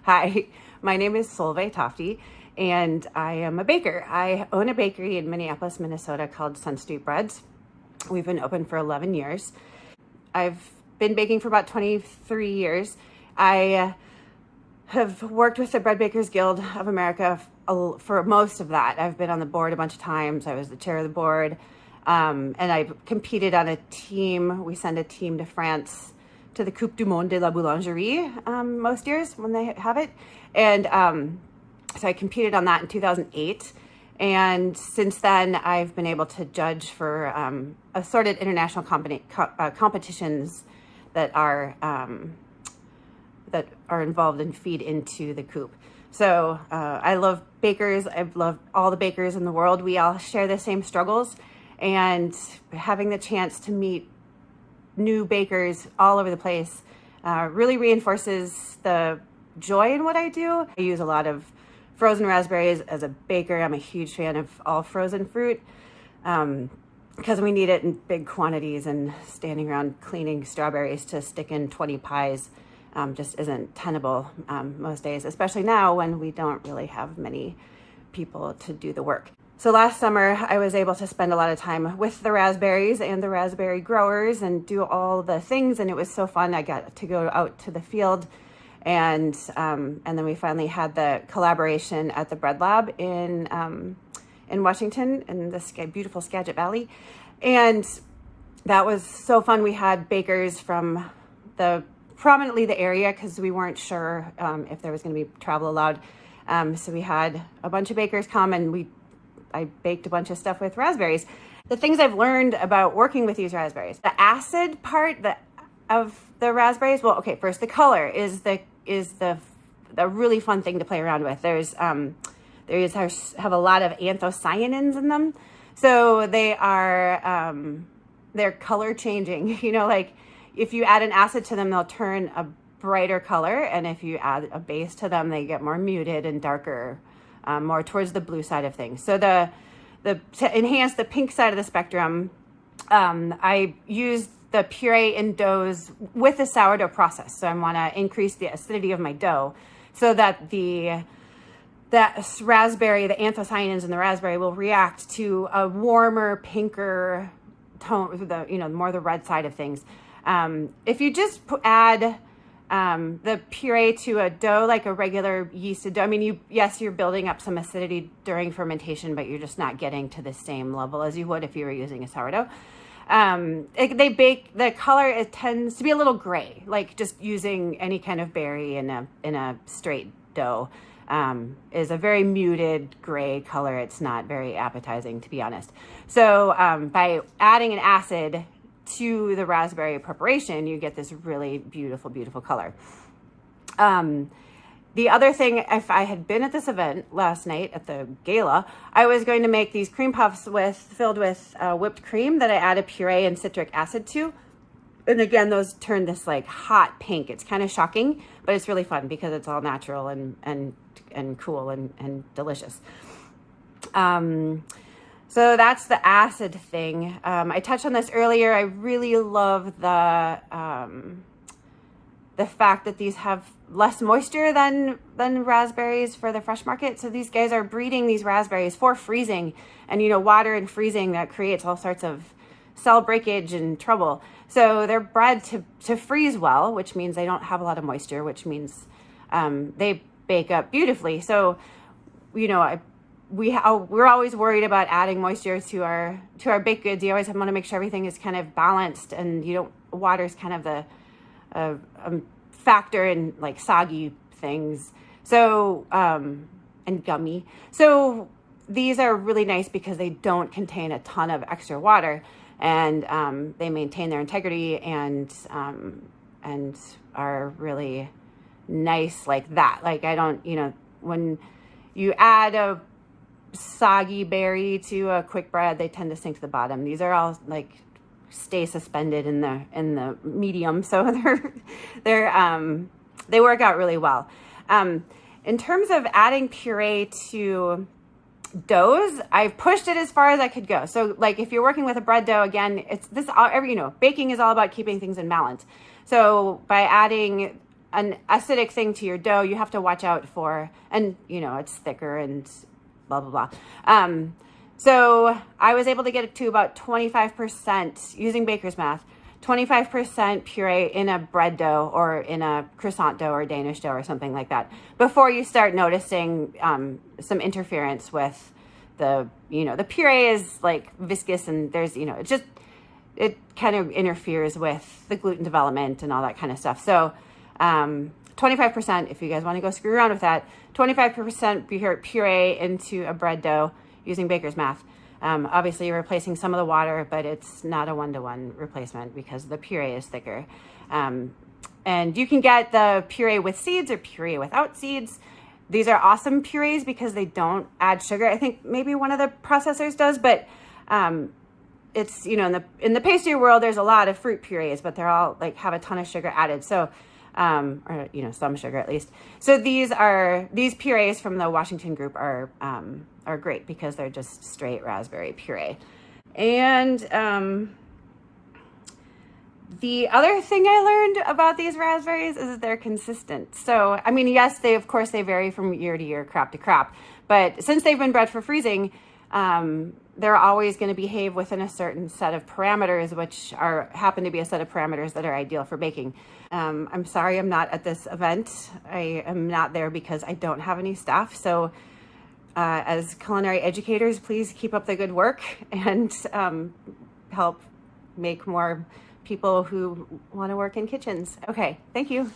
Hi, my name is Solveig Tofte, and I am a baker. I own a bakery in Minneapolis, Minnesota called Sun Street Breads. We've been open for 11 years. I've been baking for about 23 years. I have worked with the Bread Bakers Guild of America for most of that. I've been on the board a bunch of times. I was the chair of the board, and I competed on a team. We send a team to France to the Coupe du Monde de la Boulangerie most years when they have it. And so I competed on that in 2008. And since then, I've been able to judge for assorted international competitions that are involved and feed into the Coupe. So I love bakers. I love all the bakers in the world. We all share the same struggles, and having the chance to meet new bakers all over the place really reinforces the joy in what I do. I use a lot of frozen raspberries as a baker. I'm a huge fan of all frozen fruit because we need it in big quantities, and standing around cleaning strawberries to stick in 20 pies just isn't tenable most days, especially now when we don't really have many people to do the work. So last summer, I was able to spend a lot of time with the raspberries and the raspberry growers and do all the things, and it was so fun. I got to go out to the field, and then we finally had the collaboration at the Bread Lab in Washington, in the beautiful Skagit Valley, and that was so fun. We had bakers from prominently the area because we weren't sure if there was going to be travel allowed. So we had a bunch of bakers come, and I baked a bunch of stuff with raspberries. The things I've learned about working with these raspberries, the acid part of the raspberries. Well, okay, first the color is the really fun thing to play around with. Have a lot of anthocyanins in them, so they're color changing. Like if you add an acid to them, they'll turn a brighter color, and if you add a base to them, they get more muted and darker. More towards the blue side of things. So to enhance the pink side of the spectrum, I used the puree in doughs with the sourdough process. So I want to increase the acidity of my dough so that the raspberry, the anthocyanins in the raspberry will react to a warmer, pinker tone, more the red side of things. If you just add the puree to a dough, like a regular yeasted dough. I mean, you're building up some acidity during fermentation, but you're just not getting to the same level as you would if you were using a sourdough. The color, it tends to be a little gray, like just using any kind of berry in a straight dough is a very muted gray color. It's not very appetizing, to be honest. So by adding an acid to the raspberry preparation, you get this really beautiful, beautiful color. The other thing, if I had been at this event last night at the gala, I was going to make these cream puffs filled with whipped cream that I added puree and citric acid to. And again, those turn this like hot pink. It's kind of shocking, but it's really fun because it's all natural and cool and delicious. So that's the acid thing. I touched on this earlier. I really love the fact that these have less moisture than raspberries for the fresh market. So these guys are breeding these raspberries for freezing, and water and freezing that creates all sorts of cell breakage and trouble. So they're bred to freeze well, which means they don't have a lot of moisture, which means they bake up beautifully. So we're always worried about adding moisture to our baked goods. You always want to make sure everything is kind of balanced, and water is kind of the factor in like soggy things. So and gummy. So these are really nice because they don't contain a ton of extra water, and they maintain their integrity and are really nice like that. Like I don't, when you add a soggy berry to a quick bread, they tend to sink to the bottom. These are all like stay suspended in the medium, so they work out really well. In terms of adding puree to doughs, I've pushed it as far as I could go. So like if you're working with a bread dough, again, baking is all about keeping things in balance. So by adding an acidic thing to your dough, you have to watch out for, and you know, it's thicker and blah, blah, blah. So I was able to get it to about 25% using baker's math, 25% puree in a bread dough or in a croissant dough or Danish dough or something like that, before you start noticing some interference with the, you know, the puree is like viscous and there's, you know, it kind of interferes with the gluten development and all that kind of stuff. So 25%, if you guys want to go screw around with that, 25% puree into a bread dough using baker's math. Obviously you're replacing some of the water, but it's not a one-to-one replacement because the puree is thicker. And you can get the puree with seeds or puree without seeds. These are awesome purees because they don't add sugar. I think maybe one of the processors does, but it's, you know, in the pastry world, there's a lot of fruit purees, but they're all like have a ton of sugar added. So, or, you know, some sugar at least. So these purees from the Washington group are great because they're just straight raspberry puree. And the other thing I learned about these raspberries is that they're consistent. So, I mean, yes, of course they vary from year to year, crop to crop, but since they've been bred for freezing, they're always going to behave within a certain set of parameters, which happen to be a set of parameters that are ideal for baking. I'm sorry I'm not at this event. I am not there because I don't have any staff. So as culinary educators, please keep up the good work and help make more people who want to work in kitchens. Okay, thank you.